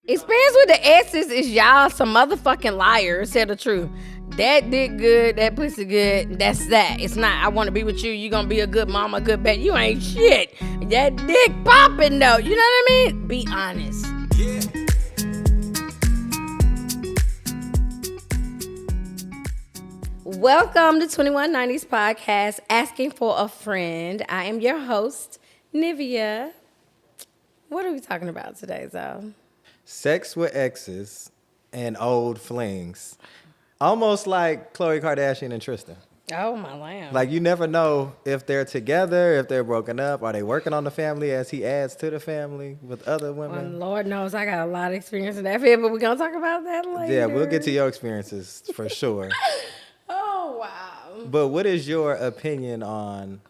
Experience with the exes is y'all some motherfucking liars. Tell the truth. That dick good, that pussy good, that's that. It's not, I want to be with you, you gonna be a good mama, good baby. You ain't shit. That dick popping though, you know what I mean? Be honest. Yeah. Welcome to 2190s Podcast, Asking for a Friend. I am your host, Nivea. What are we talking about today, Zoe? Sex with exes and old flings. Almost like Khloe Kardashian and Tristan. Oh, my lamb. Like, you never know if they're together, if they're broken up. Are they working on the family as he adds to the family with other women? Well, Lord knows I got a lot of experience in that field, but we're going to talk about that later. Yeah, we'll get to your experiences for sure. Oh, wow. But what is your opinion on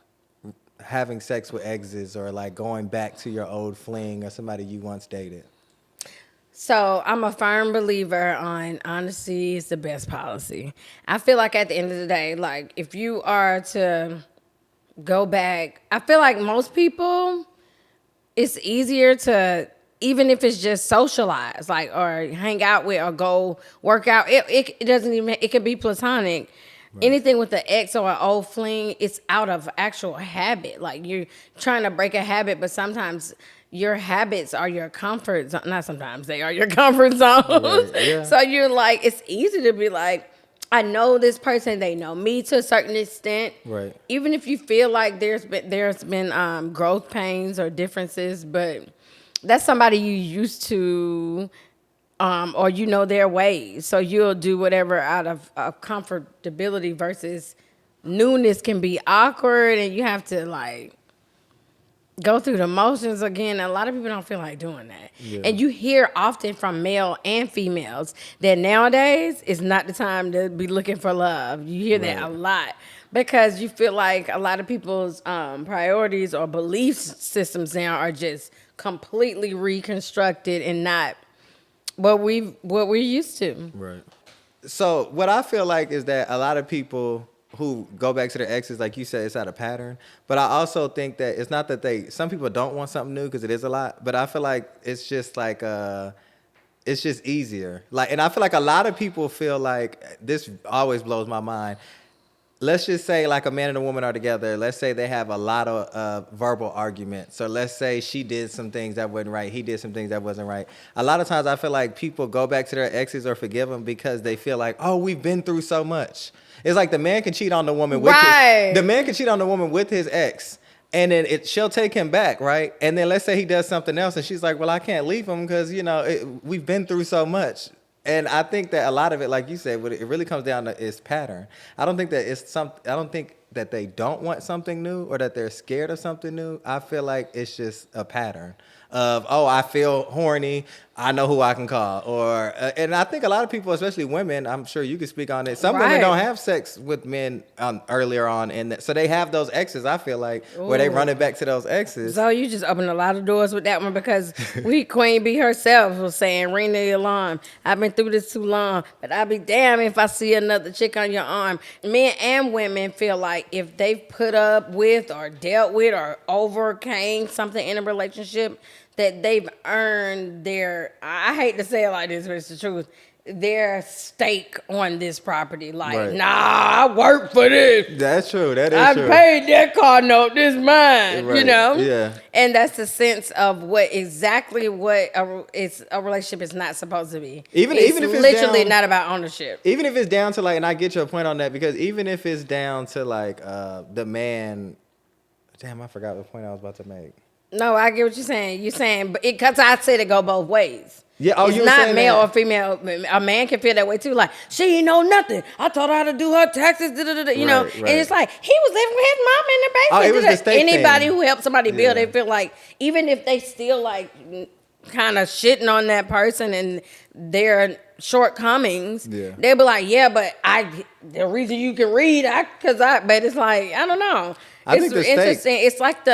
having sex with exes or, like, going back to your old fling or somebody you once dated? So I'm a firm believer on honesty is the best policy. I feel like at the end of the day, like if you are to go back, I feel like most people, it's easier to, even if it's just socialize, like, or hang out with or go work out. It doesn't even, it could be platonic. Right. Anything with the ex or an old fling, it's out of actual habit. Like you're trying to break a habit, but sometimes your habits are your comfort zone. Not sometimes, they are your comfort zones. Right, yeah. So you're like, it's easy to be like, I know this person, they know me to a certain extent. Right. Even if you feel like there's been growth pains or differences, but that's somebody you used to, or you know their ways. So you'll do whatever out of comfortability versus newness can be awkward and you have to like go through the motions again. A lot of people don't feel like doing that. Yeah. And you hear often from male and females that nowadays is not the time to be looking for love. You hear that a lot because you feel like a lot of people's priorities or belief systems now are just completely reconstructed and not what we're used to. Right. So what I feel like is that a lot of people who go back to their exes, like you said, it's out of pattern. But I also think that it's not that some people don't want something new because it is a lot. But I feel like it's just like, it's just easier. Like, and I feel like a lot of people feel like, this always blows my mind. Let's just say like a man and a woman are together. Let's say they have a lot of verbal arguments. So let's say she did some things that wasn't right. He did some things that wasn't right. A lot of times I feel like people go back to their exes or forgive them because they feel like, oh, we've been through so much. It's like the man can cheat on the woman with the man can cheat on the woman with his ex, and then she'll take him back, right? And then let's say he does something else, and she's like, well, I can't leave him because we've been through so much. And I think that a lot of it, like you said, what it really comes down to is pattern. I don't think that they don't want something new or that they're scared of something new. I feel like it's just a pattern of, oh, I feel horny, I know who I can call. Or and I think a lot of people, especially women, I'm sure you can speak on it. Some women don't have sex with men earlier on, and so they have those exes, I feel like, where they run it back to those exes. So you just opened a lot of doors with that one because Queen Bee herself was saying, ring the alarm. I've been through this too long, but I'll be damned if I see another chick on your arm. Men and women feel like if they've put up with or dealt with or overcame something in a relationship, that they've earned their, I hate to say it like this, but it's the truth, their stake on this property. Like, nah, I work for this. That's true. That is true. I paid that car note. This mine. Right. You know. Yeah. And that's the sense of what a relationship is not supposed to be. Even if it's literally not about ownership. Even if it's down to like, and I get your point on that, because even if it's down to like the man, damn, I forgot what point I was about to make. No, I get what you're saying. You're saying, but because I said it go both ways. Yeah, it's not male or female. A man can feel that way too. Like, she ain't know nothing. I taught her how to do her taxes. You know, right. And it's like he was living with his mom in the basement. Oh, it was the state Anybody thing. Who helped somebody build, they feel like even if they still like kind of shitting on that person and their shortcomings, they'll be like, yeah, but the reason you can read, but it's like, I don't know. It's interesting. It's like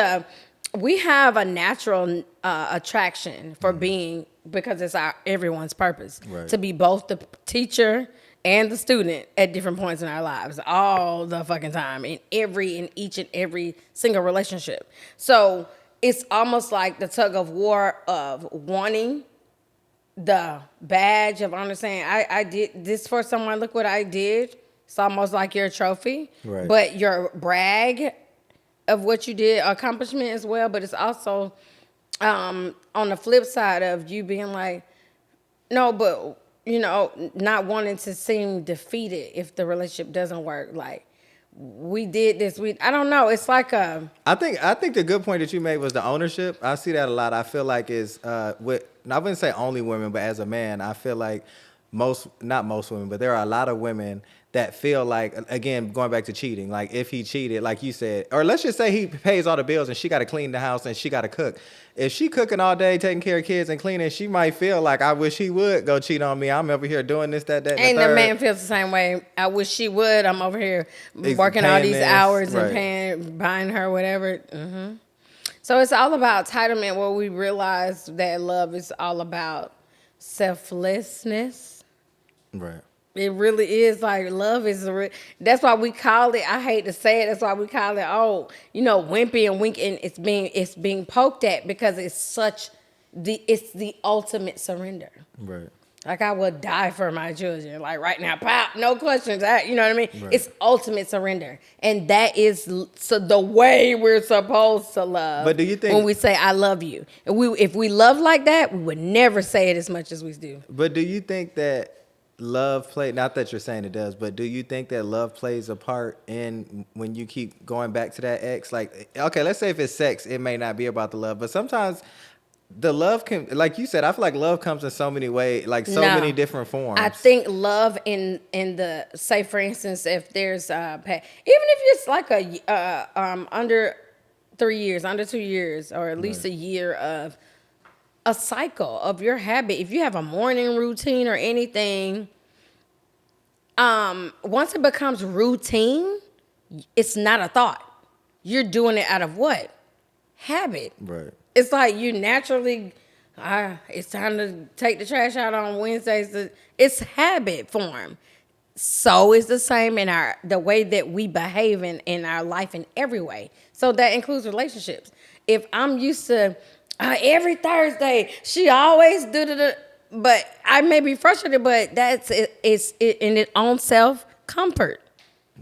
we have a natural attraction for being, because it's everyone's purpose, to be both the teacher and the student at different points in our lives all the fucking time in each and every single relationship. So it's almost like the tug of war of wanting the badge of understanding. I did this for someone. Look what I did. It's almost like your trophy, Right. but your brag of what you did, accomplishment as well. But it's also on the flip side of you being like, no, but not wanting to seem defeated if the relationship doesn't work. Like, we did this. I don't know. It's like a. I think the good point that you made was the ownership. I see that a lot. I feel like is with I wouldn't say only women, but as a man, I feel like not most women, but there are a lot of women that feel like, again, going back to cheating, like if he cheated, like you said, or let's just say he pays all the bills and she got to clean the house and she got to cook. If she cooking all day, taking care of kids and cleaning, she might feel like, I wish he would go cheat on me. I'm over here doing this, that, and And the the third. man feels the same way. I wish she would. I'm over here He's working all paying these this, hours right. and buying her whatever. So it's all about entitlement, where we realize that love is all about selflessness. Right. It really is. Like, love is that's why we call it, I hate to say it, that's why we call it, wimpy and winking. It's being poked at because it's it's the ultimate surrender. Right. Like, I would die for my children. Like, right now, pop, no questions. You know what I mean? Right. It's ultimate surrender. And that is the way we're supposed to love. But do you think- when we say, I love you. And if we love like that, we would never say it as much as we do. But do you think that not that you're saying it does, but do you think that love plays a part in when you keep going back to that ex? Like, okay, let's say if it's sex, it may not be about the love, but sometimes the love can, like you said, I feel like love comes in so many ways, like so many different forms. I think love in the, say for instance, if there's even if it's like under 3 years, under 2 years, or at least a year of a cycle of your habit. If you have a morning routine or anything, once it becomes routine, it's not a thought. You're doing it out of what? Habit. Right. It's like you naturally, it's time to take the trash out on Wednesdays. It's habit form. So it's the same in the way that we behave in our life in every way. So that includes relationships. If I'm used to every Thursday, she always but I may be frustrated, but that's it's in its own self comfort.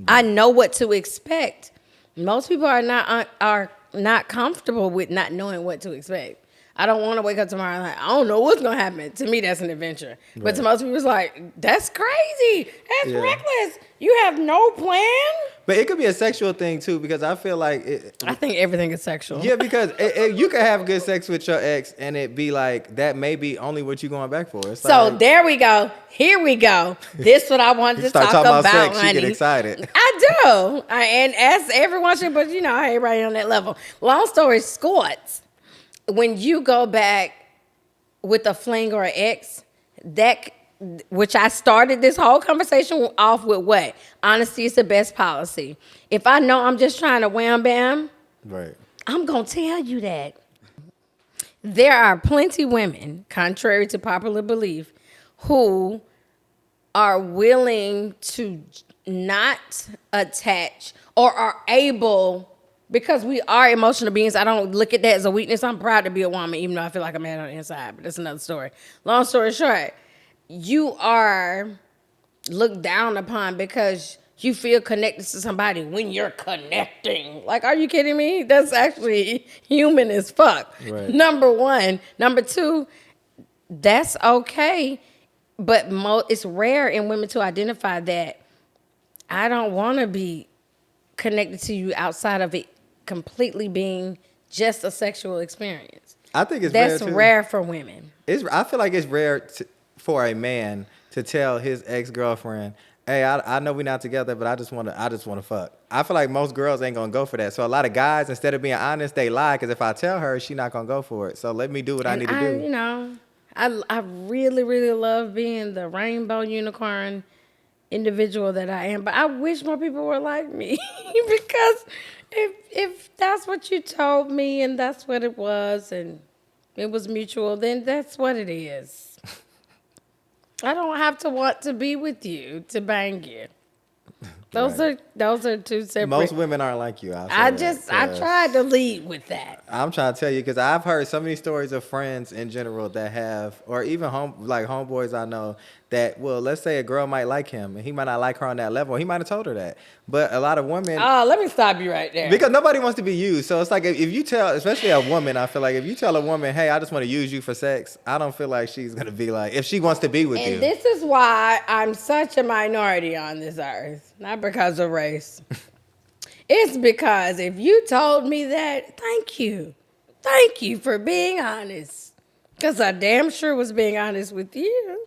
I know what to expect. Most people are not comfortable with not knowing what to expect. I don't want to wake up tomorrow and like, I don't know what's going to happen. To me, that's an adventure. Right. But to most people, it's like, that's crazy. That's reckless. You have no plan. But it could be a sexual thing, too, because I feel like... I think everything is sexual. Yeah, because you can have good sex with your ex, and it be like, that may be only what you're going back for. It's so like, there we go. Here we go. This what I wanted to talk about, sex, honey. You get excited. I do. And as everyone should, but everybody on that level. Long story short, when you go back with a fling or an ex, which I started this whole conversation off with what? Honesty is the best policy. If I know I'm just trying to wham bam, right, I'm going to tell you that. There are plenty women, contrary to popular belief, who are willing to not attach or are able, because we are emotional beings. I don't look at that as a weakness. I'm proud to be a woman, even though I feel like a man on the inside, but that's another story. Long story short, you are looked down upon because you feel connected to somebody when you're connecting. Like, are you kidding me? That's actually human as fuck. Right. Number one. Number two, that's okay. But it's rare in women to identify that I don't want to be connected to you outside of it completely being just a sexual experience. I think that's rare, too. Rare for women. I feel like it's rare for a man to tell his ex-girlfriend, hey, I know we're not together, but I just want to fuck. I feel like most girls ain't gonna go for that. So a lot of guys, instead of being honest, they lie, because if I tell her, she's not gonna go for it. So let me do what I need to do. I really, really love being the rainbow unicorn individual that I am, but I wish more people were like me because if that's what you told me and that's what it was and it was mutual, then that's what it is. I don't have to want to be with you to bang you. Those are two separate. Most women aren't like you. I tried to lead with that. I'm trying to tell you because I've heard so many stories of friends in general that have, or even homeboys I know that, well, let's say a girl might like him and he might not like her on that level. He might have told her that, but a lot of women, Oh, let me stop you right there. because nobody wants to be used. So it's like if you tell, especially a woman, I feel like if you tell a woman, hey, I just want to use you for sex, I don't feel like she's gonna be like, if she wants to be with And you. this is why I'm such a minority on this earth. Not because of race. It's because if you told me that, thank you. Thank you for being honest. Because I damn sure was being honest with you.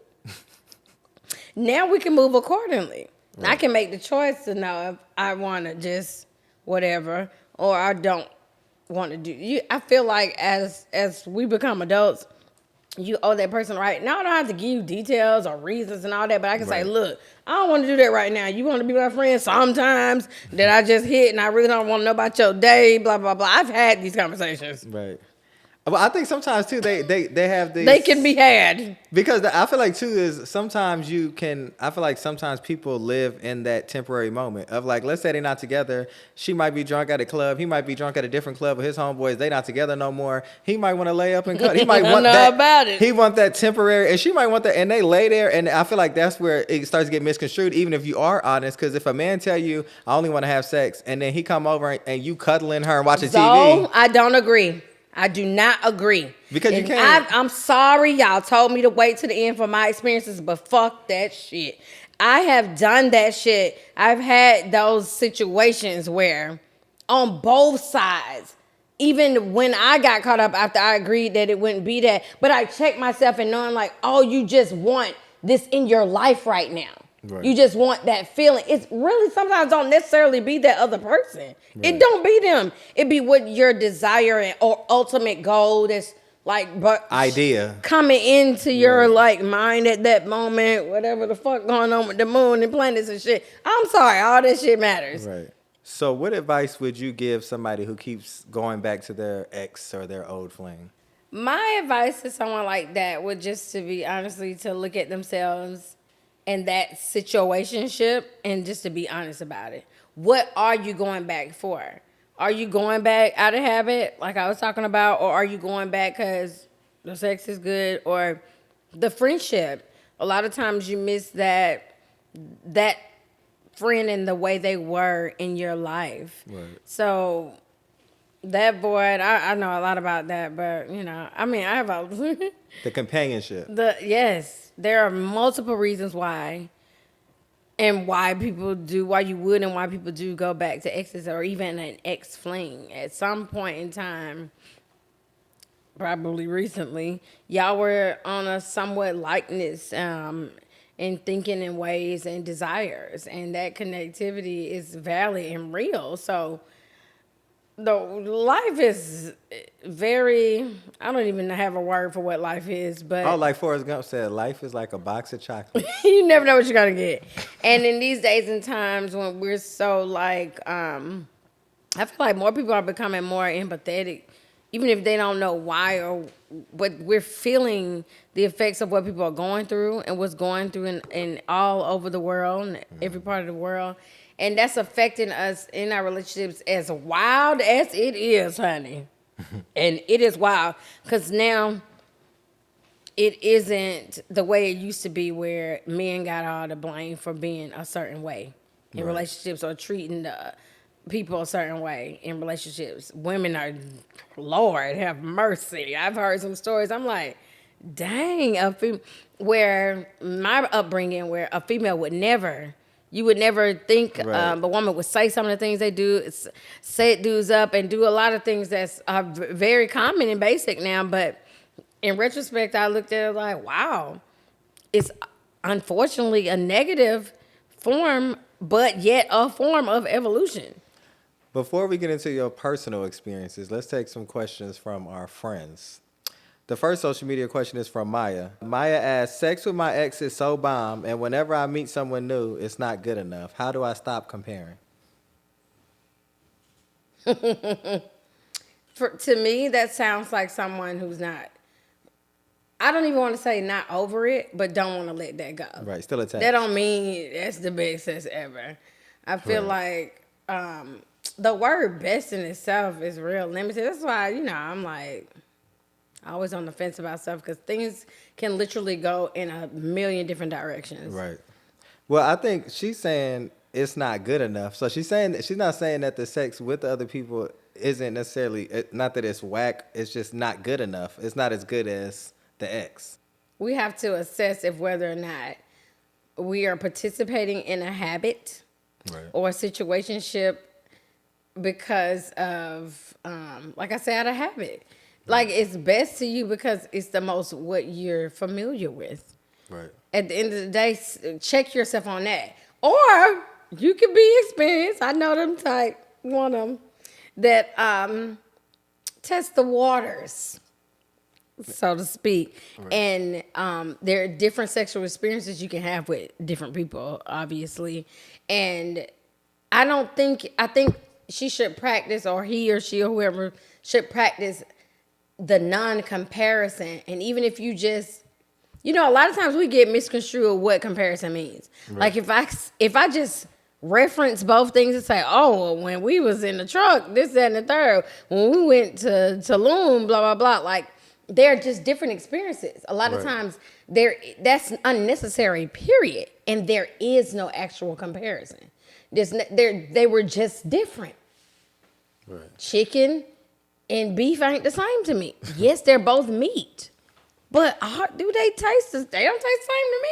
Now we can move accordingly. I Right. can make the choice to know if I want to just whatever or I don't want to do. I feel like as we become adults, you owe that person right. Now I don't have to give you details or reasons and all that, but I can say, Right. look, I don't want to do that right now. You want to be my friend sometimes that I just hit and I really don't want to know about your day, blah, blah, blah. I've had these conversations. Right. Well, I think sometimes too they have these. They can be had. Because I feel like too is sometimes you can. I feel like sometimes people live in that temporary moment of like, let's say they're not together. She might be drunk at a club. He might be drunk at a different club with his homeboys. They not together no more. He might want to lay up and cut. He might I want know that. about it. He want that temporary, and she might want that. And they lay there, and I feel like that's where it starts to get misconstrued. Even if you are honest, because if a man tell you I only want to have sex, and then he come over and you cuddling her and watching So TV. I don't agree. I do not agree. Because you And can't. I'm sorry, y'all told me to wait to the end for my experiences, but fuck that shit. I have done that shit. I've had those situations where on both sides, even when I got caught up after I agreed that it wouldn't be that, but I checked myself and knowing like, oh, you just want this in your life right now. Right. You just want that feeling. It's really sometimes don't necessarily be that other person. Right. It don't be them. It be what your desire or ultimate goal that's like but Idea. coming into your Right. like mind at that moment, whatever the fuck going on with the moon and planets and shit. I'm sorry, all that shit matters. Right. So, what advice would you give somebody who keeps going back to their ex or their old fling? My advice to someone like that would just to be honestly to look at themselves and that situationship and just to be honest about it. What are you going back for? Are you going back out of habit, like I was talking about, or are you going back because the sex is good or the friendship? A lot of times you miss that friend and the way they were in your life. Right. So that void, I know a lot about that, but you know, I mean, I have a The companionship. yes, there are multiple reasons why, and why you would, and why people do go back to exes or even an ex fling at some point in time. Probably recently, y'all were on a somewhat likeness in thinking in ways and desires, and that connectivity is valid and real. So the life is very, I don't even have a word for what life is, but Oh, like Forrest Gump said, life is like a box of chocolates. you never know what you're gonna get. And in these days and times when we're so like, I feel like more people are becoming more empathetic, even if they don't know why or but we're feeling the effects of what people are going through and what's going through in all over the world, and every part of the world. And that's affecting us in our relationships as wild as it is, honey. And it is wild because now it isn't the way it used to be where men got all the blame for being a certain way in Right. relationships or treating the people a certain way in relationships. Women are, Lord have mercy. I've heard some stories. I'm like, dang, where my upbringing, where a female would never, you would never think Right. a woman would say some of the things they do, set dudes up and do a lot of things that's very common and basic now. But in retrospect, I looked at it like, wow, it's unfortunately a negative form, but yet a form of evolution. Before we get into your personal experiences, let's take some questions from our friends. The first social media question is from Maya. Maya asks, sex with my ex is so bomb, and whenever I meet someone new, it's not good enough. How do I stop comparing? To me, that sounds like someone who's not, I don't even want to say not over it, but don't want to let that go. Right, still attached. That don't mean that's the best sex ever. I feel like The word best in itself is real limited. That's why, I'm like always on the fence about stuff because things can literally go in a million different directions. Right. Well, I think she's saying it's not good enough. So she's not saying that the sex with the other people isn't necessarily, not that it's whack. It's just not good enough. It's not as good as the ex. We have to assess if whether or not we are participating in a habit or a situationship because of, like I said, a habit. Like it's best to you because it's the most what you're familiar with. Right. At the end of the day, check yourself on that. Or you can be experienced. I know them type, one of them, that test the waters, so to speak. Right. And there are different sexual experiences you can have with different people, obviously. And I think she should practice, or he or she or whoever should practice the non-comparison. And even if you just, a lot of times we get misconstrued what comparison means. Right. Like if I just reference both things and say, oh, well, when we was in the truck, this, that, and the third, when we went to Tulum, blah, blah, blah. Like, they're just different experiences. A lot of times that's unnecessary, period. And there is no actual comparison. They were just different. Right. Chicken and beef ain't the same to me. Yes, they're both meat. But do they taste the They don't taste the same to me.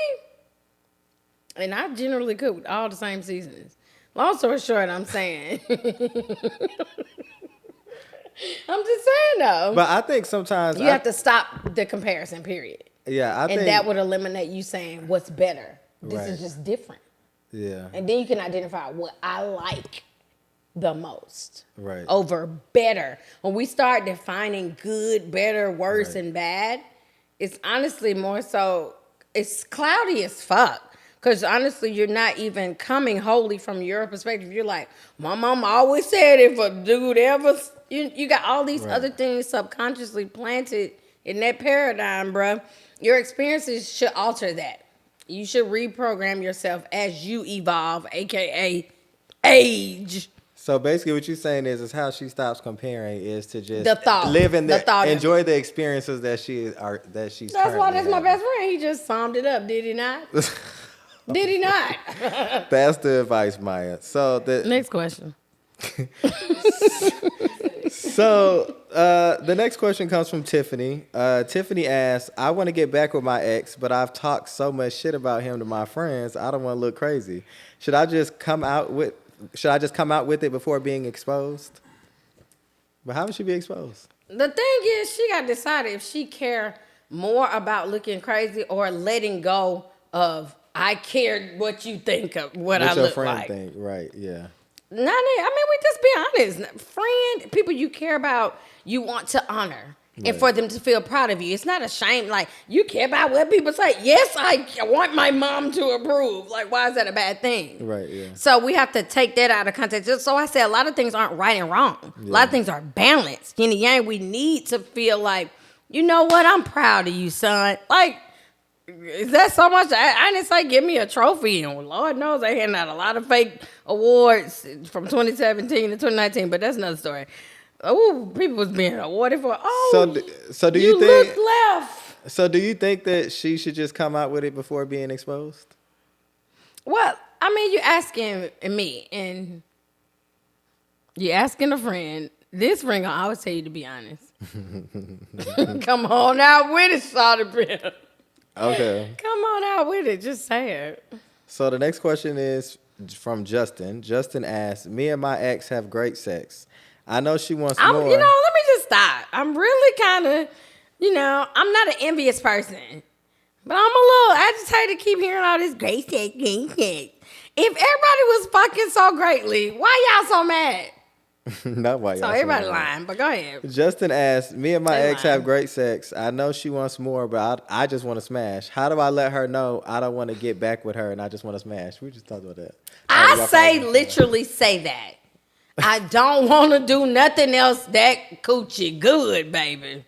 And I generally cook with all the same seasonings. Long story short, I'm saying. I'm just saying, though. But I think sometimes you have to stop the comparison, period. Yeah, I think. And that would eliminate you saying what's better. This is just different. Yeah. And then you can identify what I like the most. Right. Over better. When we start defining good, better, worse, and bad, it's honestly more so, it's cloudy as fuck. Because honestly, you're not even coming wholly from your perspective. You're like, my mom always said if a dude ever, you got all these other things subconsciously planted in that paradigm, bro. Your experiences should alter that. You should reprogram yourself as you evolve, aka age. So basically, what you're saying is how she stops comparing is to just live in enjoy the experiences that she's. That's why that's my best friend. He just summed it up, did he not? Did he not? That's the advice, Maya. So the next question. So the next question comes from Tiffany. Tiffany asks, I want to get back with my ex, but I've talked so much shit about him to my friends. I don't want to look crazy. Should I just come out with it before being exposed? But how would she be exposed? The thing is, she got to decide if she care more about looking crazy or letting go of I care what you think of what I look like. Think, right? Yeah. We just be honest. Friend, people you care about, you want to honor. Right. And for them to feel proud of you. It's not a shame. Like, you care about what people say. Yes, I want my mom to approve. Like, why is that a bad thing? Right, yeah. So we have to take that out of context. Just so I say, a lot of things aren't right and wrong. Yeah. A lot of things are balanced. Yin and yang, we need to feel like, you know what? I'm proud of you, son. Like, is that so much? I didn't say give me a trophy. And Lord knows they handed out a lot of fake awards from 2017 to 2019, but that's another story. Oh, people was being awarded for. So do you think? Look left. So do you think that she should just come out with it before being exposed? Well, you're asking me, and you're asking a friend. This friend gonna always tell you to be honest. Come on out with it, Shawty. Okay. Come on out with it. Just say it. So the next question is from Justin. Justin asks, me and my ex have great sex. I know she wants more. Let me just stop. I'm really kind of, I'm not an envious person. But I'm a little agitated to keep hearing all this great sex, great sex. If everybody was fucking so greatly, why y'all so mad? Not why y'all so everybody lying, but go ahead. Justin asks, me and my ex have great sex. I know she wants more, but I just want to smash. How do I let her know I don't want to get back with her and I just want to smash? We just talked about that. I literally say that. I don't want to do nothing else that coochie good, baby.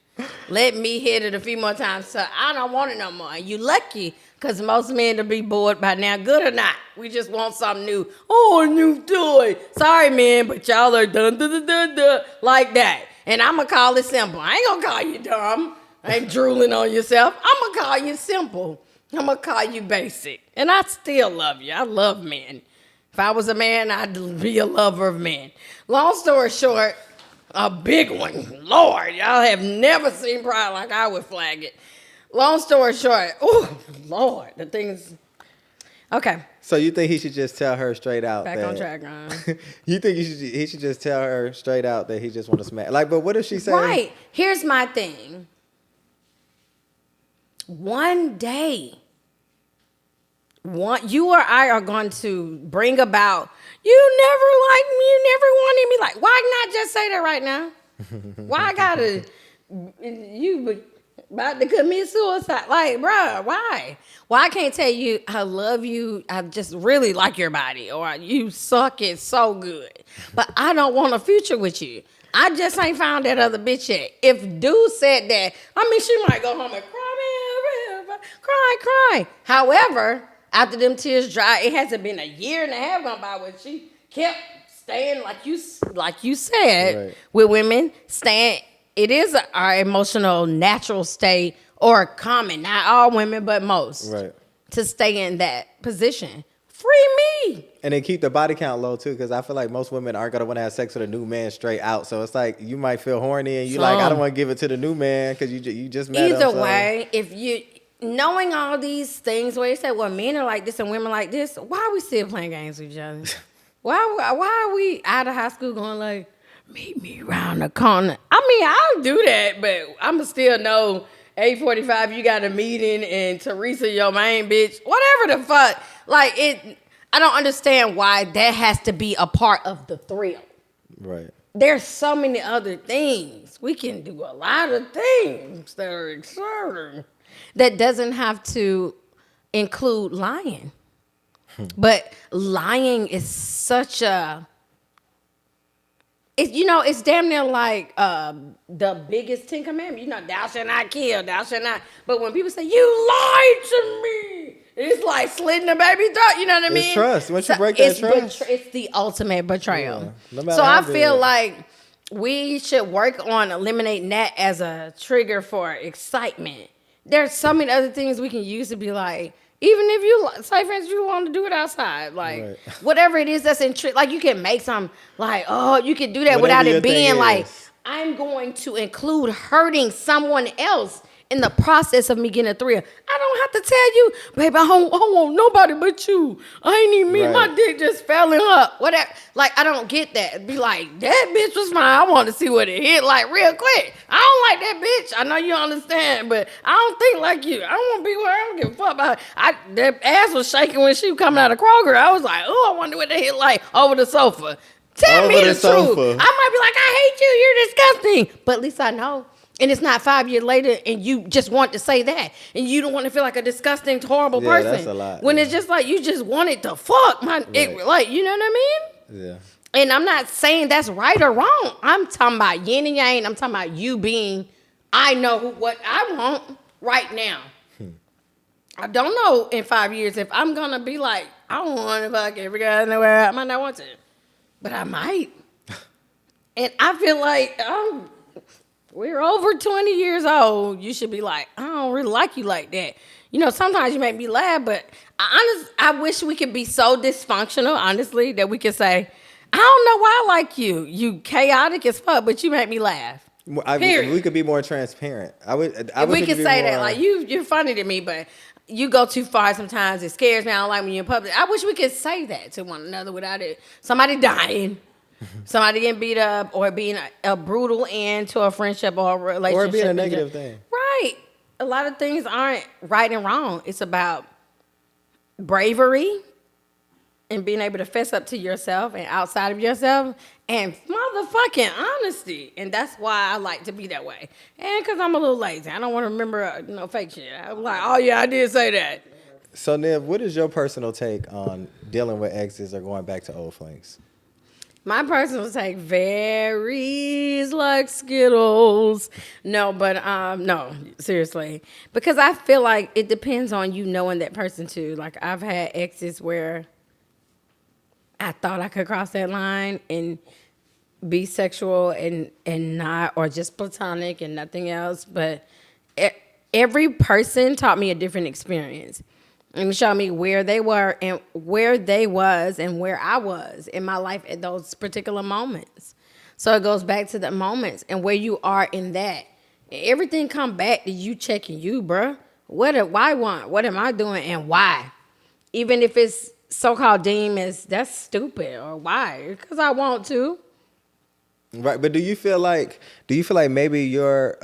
Let me hit it a few more times, so I don't want it no more. And you lucky, because most men to be bored by now, good or not. We just want something new. Oh, a new toy. Sorry, man, but y'all are dun dun dun dun dun like that. And I'm going to call it simple. I ain't going to call you dumb. I ain't drooling on yourself. I'm going to call you simple. I'm going to call you basic. And I still love you. I love men. If I was a man, I'd be a lover of men. Long story short, a big one. Lord, y'all have never seen pride like I would flag it. Long story short, oh, Lord, the things. Okay. So you think he should just tell her straight out? Back on track, Ron. You think he should just tell her straight out that he just want to smack? Like, but what if she say? Right. Here's my thing. One day, you or I are going to bring about, you never liked me, you never wanted me. Like, why not just say that right now? Why I gotta, you about to commit suicide? Like, bruh, why? Why I can't tell you I love you, I just really like your body, or you suck it so good, but I don't want a future with you. I just ain't found that other bitch yet. If dude said that, I mean, she might go home and cry. However, after them tears dry, it hasn't been a year and a half gone by when she kept staying, like you said, right, with women, staying. It is our emotional natural state, or common, not all women, but most, right, to stay in that position. Free me. And then keep the body count low too, because I feel like most women aren't gonna want to have sex with a new man straight out. So it's like you might feel horny and you like, I don't want to give it to the new man because you just met him. Either way, if you knowing all these things where you say, well, men are like this and women like this, why are we still playing games with each other? Why are we out of high school going like, meet me around the corner? I mean, I'll do that, but I'ma still know 8:45 you got a meeting and Teresa your main bitch, whatever the fuck. Like it, I don't understand why that has to be a part of the thrill. Right. There's so many other things. We can do a lot of things that are exciting. That doesn't have to include lying. But lying is such a, it's damn near like the biggest 10 commandments. Thou shalt not kill, thou shalt not. But when people say, you lied to me, it's like slitting the baby throat. You know what I mean? It's trust. Once you break that trust. It's the ultimate betrayal. Yeah, no so I feel like we should work on eliminating that as a trigger for excitement. There's so many other things we can use to be like, even if you, say for instance, you want to do it outside, like right, whatever it is that's like you can make some, like, oh, you can do that whatever without it being like, I'm going to include hurting someone else in the process of me getting a thrill. I don't have to tell you, babe, I don't want nobody but you. I ain't even mean right, my dick just fell in her. Whatever. Like, I don't get that. Be like, that bitch was fine. I want to see what it hit like real quick. I don't like that bitch. I know you understand, but I don't think like you. I don't want to be where I don't give a fuck about her. That ass was shaking when she was coming out of Kroger. I was like, oh, I wonder what that hit like over the sofa. Tell me the truth. I might be like, I hate you. You're disgusting. But at least I know. And it's not 5 years later and you just want to say that. And you don't want to feel like a disgusting, horrible person. That's a lot. When it's just like you just wanted to fuck. Like, you know what I mean? Yeah. And I'm not saying that's right or wrong. I'm talking about yin and yang. I'm talking about you being, I know what I want right now. I don't know in 5 years if I'm going to be like, I don't want to fuck every guy in the world. I might not want to. But I might. And I feel like we're over 20 years old. You should be like, I don't really like you like that. Sometimes you make me laugh, but I wish we could be so dysfunctional, honestly, that we could say, I don't know why I like you. You chaotic as fuck, but you make me laugh. We could be more transparent. We could say that, like, you're funny to me, but you go too far sometimes. It scares me. I don't like when you're in public. I wish we could say that to one another without it. Somebody dying. Somebody getting beat up, or being a brutal end to a friendship or a relationship. Or being a negative thing. Right. A lot of things aren't right and wrong. It's about bravery and being able to fess up to yourself and outside of yourself and motherfucking honesty. And that's why I like to be that way. And because I'm a little lazy. I don't want to remember no fake shit. I'm like, oh, yeah, I did say that. So, Niv, what is your personal take on dealing with exes or going back to old flings? My personal take varies like Skittles. No, but no, seriously, because I feel like it depends on you knowing that person too. Like I've had exes where I thought I could cross that line and be sexual and not, or just platonic and nothing else. But e- every person taught me a different experience and showed me where they were and where they was and where I was in my life at those particular moments. So it goes back to the moments and where you are in that. Everything come back to you checking you, bruh. What do I want? What am I doing and why? Even if it's so-called deemed as that's stupid or why? Because I want to. Right, but do you feel like maybe you're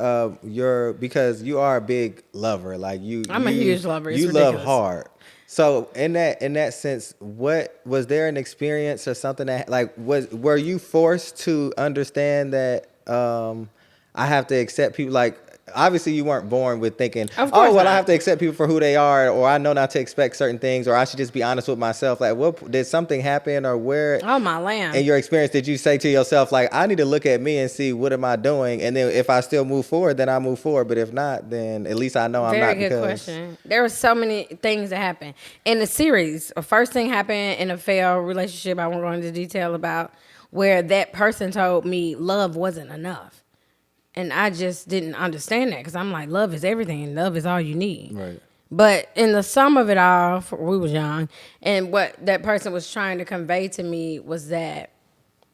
because you are a big lover, like I'm a huge lover. It's you love ridiculous. hard. So in that sense, what was there an experience or something that like were you forced to understand that I have to accept people like obviously you weren't born with thinking, Of oh course well, not. I have to accept people for who they are, or I know not to expect certain things, or I should just be honest with myself. Like, what did something happen, or where Oh my in lamb. your experience did you say to yourself, like, I need to look at me and see what am I doing, and then if I still move forward, then I move forward. But if not, then at least I know I'm Very not good because question. There were so many things that happened in the series. The first thing happened in a failed relationship. I won't go into detail about where that person told me love wasn't enough, and I just didn't understand that because I'm like, love is everything, and love is all you need. right, But in the sum of it all, we was young, and what that person was trying to convey to me was that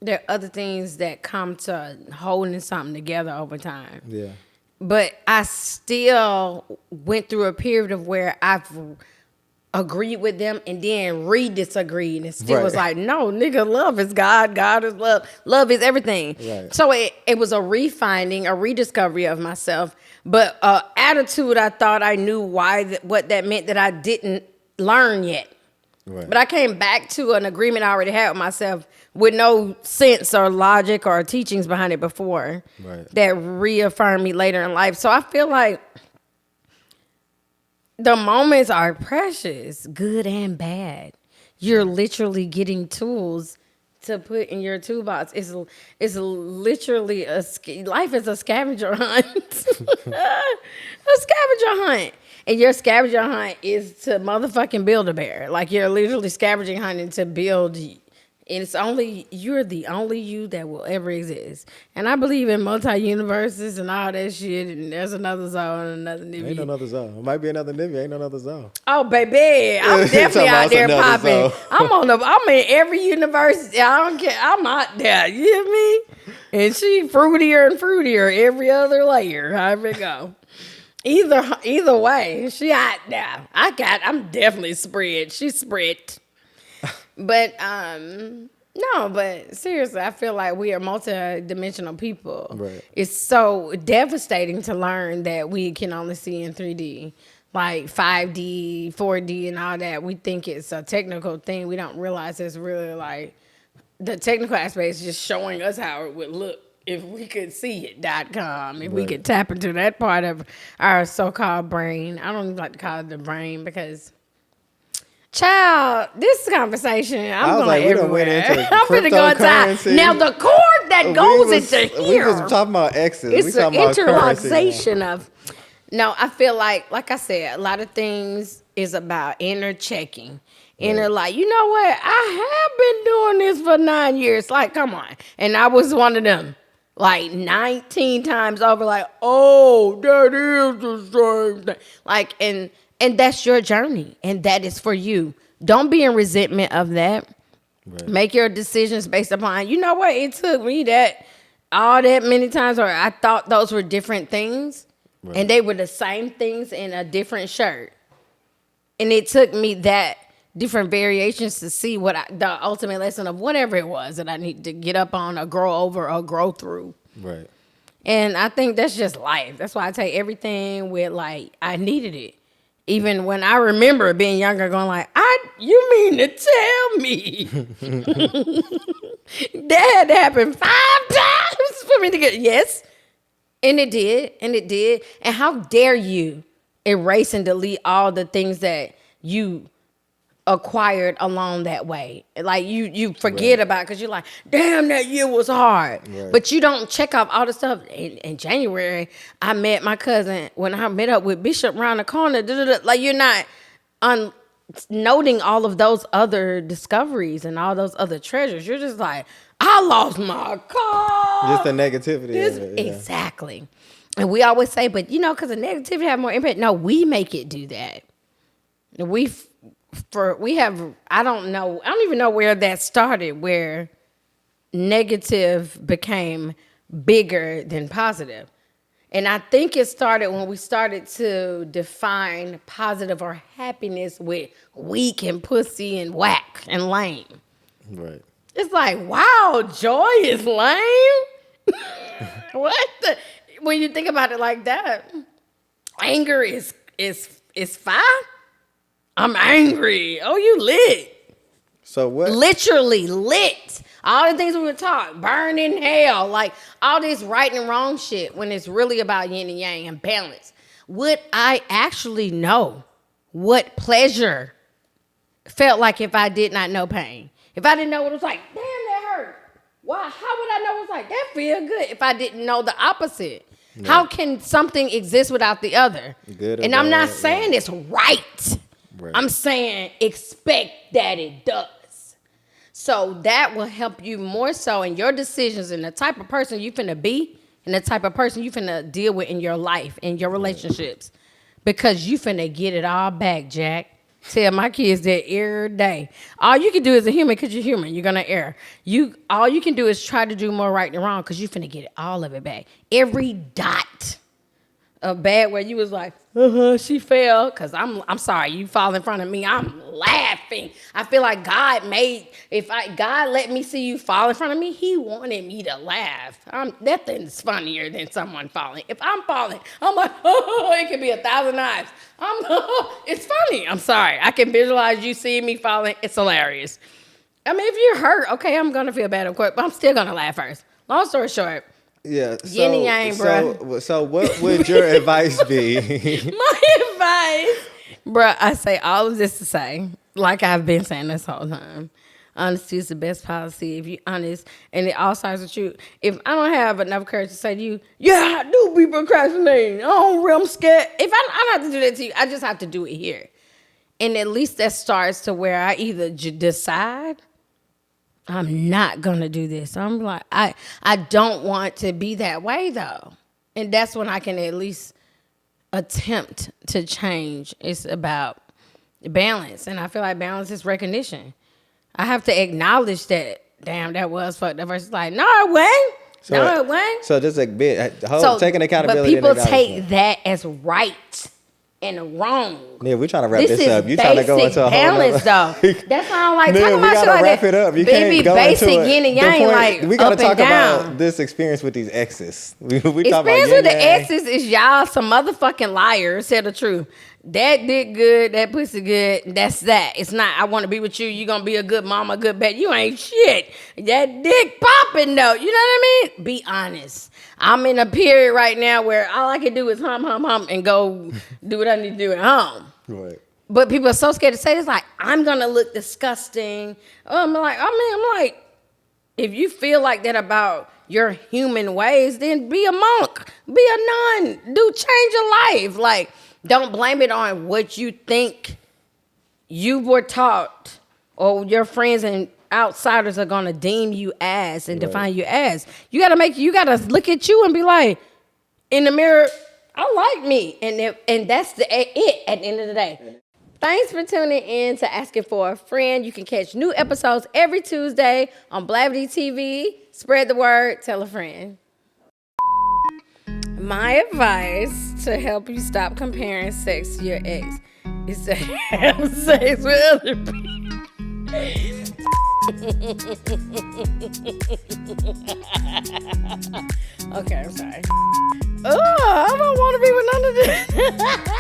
there are other things that come to holding something together over time. yeah, But I still went through a period of where I've agreed with them and then disagreed and still was Right. like, no, nigga, love is God. God is love. Love is everything. Right. So it was a refinding, a rediscovery of myself. But attitude, I thought I knew what that meant that I didn't learn yet. right, But I came back to an agreement I already had with myself with no sense or logic or teachings behind it before Right. that reaffirmed me later in life. So I feel like the moments are precious, good and bad. You're literally getting tools to put in your toolbox. It's literally life is a scavenger hunt. A scavenger hunt. And your scavenger hunt is to motherfucking build a bear. Like you're literally scavenging hunting to build. And you're the only you that will ever exist. And I believe in multi-universes and all that shit. And there's another zone and another ain't no Nivea. another zone. It might be another Nivea, ain't no another zone. Oh, baby, I'm Talking definitely about out there another popping. zone. I'm in every university. I don't care. I'm out there. You hear me? And she fruitier and fruitier every other layer. However it go. Either way, she out there. I'm definitely spread. She's spread. But no, but seriously, I feel like we are multi-dimensional people. Right. It's so devastating to learn that we can only see in 3D, like 5D, 4D, and all that. We think it's a technical thing. We don't realize it's really like the technical aspect is just showing us how it would look if we could see it.com. If we Right. could tap into that part of our so-called brain. I don't even like to call it the brain because child, this conversation, I I'm was going like, we done went everywhere. into I'm finna go inside. cryptocurrency. Now, the cord that goes into We here, was talking about exes. We it's an talking about currency now. interloxation of. No, I feel like I said, a lot of things is about inner checking. Inner, Right. like, you know what? I have been doing this for 9 years. Like, come on. And I was one of them. Like 19 times over, like, oh, that is the same thing. Like, and that's your journey, and that is for you. Don't be in resentment of that. Right. Make your decisions based upon, you know what, it took me that all that many times, or I thought those were different things, Right. and they were the same things in a different shirt. And it took me that different variations to see the ultimate lesson of whatever it was that I need to get up on or grow over or grow through. Right. And I think that's just life. That's why I take everything with like, I needed it. Even when I remember being younger, going like, you mean to tell me that had to happen 5 times for me to get, yes. And it did. And how dare you erase and delete all the things that you acquired along that way. Like you forget about, because you're like, damn, that year was hard. But you don't check off all the stuff. In January, I met my cousin when I met up with Bishop around the corner. Like, you're not noting all of those other discoveries and all those other treasures. You're just like, I lost my car. Just the negativity of it. Yeah. Exactly. And we always say, but because the negativity have more impact. No, we make it do that. We have, I don't even know where that started, where negative became bigger than positive. And I think it started when we started to define positive or happiness with weak and pussy and whack and lame. Right. It's like, wow, joy is lame? What the? When you think about it like that, anger is fine. I'm angry. Oh, you lit. So what? Literally lit. All the things we were taught, burn in hell, like all this right and wrong shit, when it's really about yin and yang and balance. Would I actually know what pleasure felt like if I did not know pain? If I didn't know what it was like, damn, that hurt. Why? How would I know it's like, that feel good, if I didn't know the opposite? Yeah. How can something exist without the other? Good. And I'm not saying it's right. I'm saying expect that it does. So that will help you more so in your decisions and the type of person you finna be and the type of person you finna deal with in your life, in your relationships. Because you finna get it all back, Jack. Tell my kids that every day. All you can do as a human, because you're human, you're gonna err. All you can do is try to do more right than wrong, because you finna get all of it back. Every dot of bad where you was like, she fell, because I'm sorry, you fall in front of me, I'm laughing. I feel like God let me see you fall in front of me, he wanted me to laugh. Nothing's funnier than someone falling. If I'm falling, I'm like, it could be 1,000 knives. It's funny. I'm sorry. I can visualize you seeing me falling. It's hilarious. I mean, if you're hurt, okay, I'm going to feel bad, of course, but I'm still going to laugh first. Long story short, yeah. Yin and yang, bro. So what would your advice be? My advice, bro, I say all of this to say, like I've been saying this whole time, honesty is the best policy. If you're honest, and it all starts with you. If I don't have enough courage to say to you, yeah, I do be procrastinating. I'm scared. If I don't have to do that to you, I just have to do it here. And at least that starts to where I either decide I'm not going to do this. I'm like, I don't want to be that way, though. And that's when I can at least attempt to change. It's about balance. And I feel like balance is recognition. I have to acknowledge that, damn, that was fucked up. Versus like, no, it wasn't. No, it wasn't. So just like taking accountability. But people take that as right and wrong. Yeah, we're trying to wrap this up. You trying to go into a whole balance, though. That's why I don't like talking about shit like that. We gotta wrap it up. You can't go basic into yin and yang, like we gotta up talk and down. about this experience with these exes. We experience talk about with the exes is y'all some motherfucking liars. Tell the truth. That dick good, that pussy good, that's that. It's not, I want to be with you, you gonna be a good mama, good bet. You ain't shit. That dick popping though, you know what I mean? Be honest. I'm in a period right now where all I can do is hum, and go do what I need to do at home. Right. But people are so scared to say this, like, I'm gonna look disgusting. I'm like, if you feel like that about your human ways, then be a monk, be a nun, change your life. Like, don't blame it on what you think you were taught or your friends and outsiders are going to deem you as and define you as. You got to look at you and be like, in the mirror, I like me. And that's it at the end of the day. Thanks for tuning in to Asking for a Friend. You can catch new episodes every Tuesday on BlavityTV. Spread the word. Tell a friend. My advice to help you stop comparing sex to your ex is to have sex with other people. Okay, I'm sorry. Oh, I don't want to be with none of this.